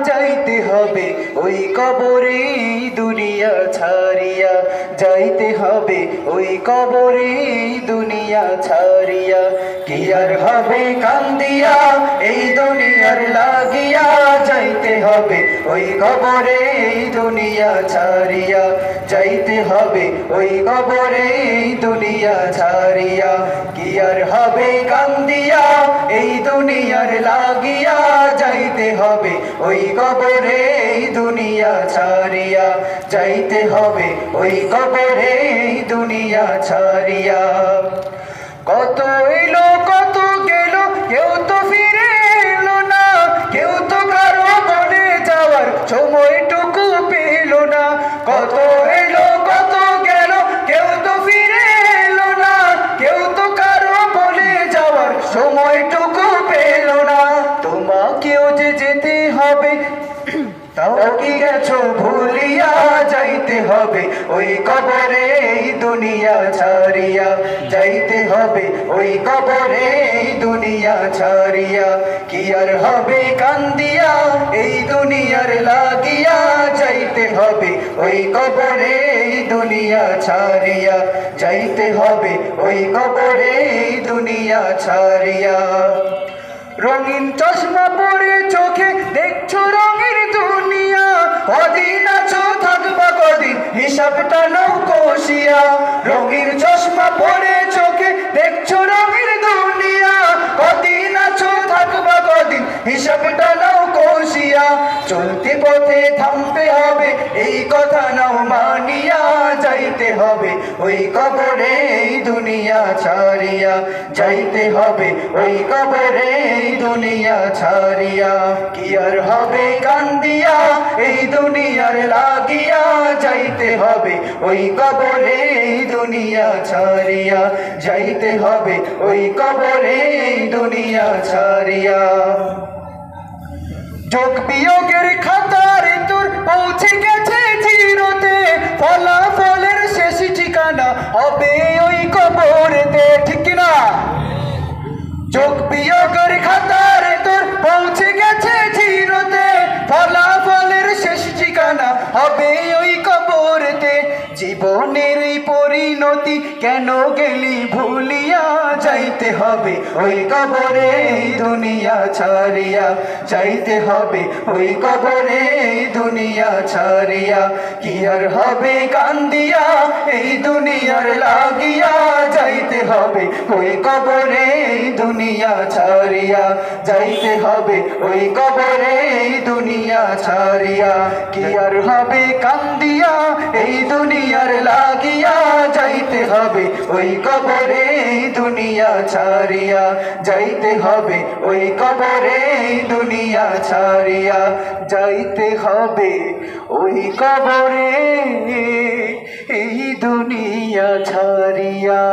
যাইতে হবে ওই কবরে দুনিয়া ছাড়িয়া, যাইতে হবে ওই কবরে দুনিয়া ছাড়িয়া। কি আর হবে কান্দিয়া এই দুনিয়ার লাগিয়া, যাইতে হবে ওই কবরে দুনিয়া ছাড়িয়া, যাইতে হবে ওই কবরে দুনিয়া ছাড়িয়া। কি আর হবে কান্দিয়া এই দুনিয়ার লাগিয়া, যাইতে হবে ওই কবরে দুনিয়া ছাড়িয়া, যাইতে হবে ওই কবরে দুনিয়া ছাড়িয়া। কত এলো কত গেল কেউ তো ফিরে এলো না, কেউ তো কারো বনে যাওয়ার সময়টুকু পেল না। কত এলো কত গেল কেউ তো ফিরে এলো না, কেউ তো কারো বনে যাওয়ার সময়টুকু পেল না। তোমাকেও যে যেতে হবে তাও কি গেছো ভুলিয়া, যাইতে হবে ওই কবরে দুনিয়া ছাড়িয়া, যাইতে হবে ওই কবরে দুনিয়া ছাড়িয়া। কি আর হবে কান্দিয়া এই দুনিয়ার লাগিয়া, যাইতে হবে ওই কবরে দুনিয়া ছাড়িয়া, যাইতে হবে ওই কবরে দুনিয়া ছাড়িয়া। রঙিন চশমা পরে চোখে দেখছো রঙের দুনিয়া, কদিন আছো থাকবা কদিন হিসাবটা নাও কষিয়া। রঙিন চশমা পরে চোখে দেখছো রঙের দুনিয়া, কদিন আছো থাকবা কদিন হিসাবটা নাও কষিয়া। চলতে পথে থামতে হবে এই কথা নাও মানিয়া, যাইতে হবে ওই কবরে দুনিয়া ছাড়িয়া, যাইতে হবে ওই কবরে দুনিয়া ছাড়িয়া। কি আর হবে কান্দিয়া এই দুনিয়ার লাগিয়া, যাইতে হবে ওই কবরে দুনিয়া ছাড়িয়া, যাইতে হবে ওই কবরে দুনিয়া ছাড়িয়া। যোগ বিয়োগের খাতারে তোর পৌঁছে গেছে জিরোতে, ফলাফলের শেষ ঠিকানা হবে ওই কবরেতে, ঠিক না? যোগ বিয়োগের খাতারে তোর পৌঁছে গেছে জিরোতে, ফলাফলের শেষ ঠিকানা হবে ওই কবরেতে। জীবনের এই পরিণতি কেন গেলি ভুলিয়া, যাইতে হবে ওই কবরে দুনিয়া ছাড়িয়া, যাইতে হবে ওই কবরে দুনিয়া ছাড়িয়া। কি আর হবে কান্দিয়া এই দুনিয়ার লাগিয়া, যাইতে হবে ওই কবরে দুনিয়া ছাড়িয়া, যাইতে হবে ওই কবরে দুনিয়া ছাড়িয়া। কি আর হবে কান্দিয়া এই দুনিয়ার লাগিয়া, যাইতে হবে ওই কবরে দুনিয়া ছাড়িয়া, যাইতে হবে ওই কবরে দুনিয়া ছাড়িয়া, যাইতে হবে ওই কবরে এই দুনিয়া ছাড়িয়া।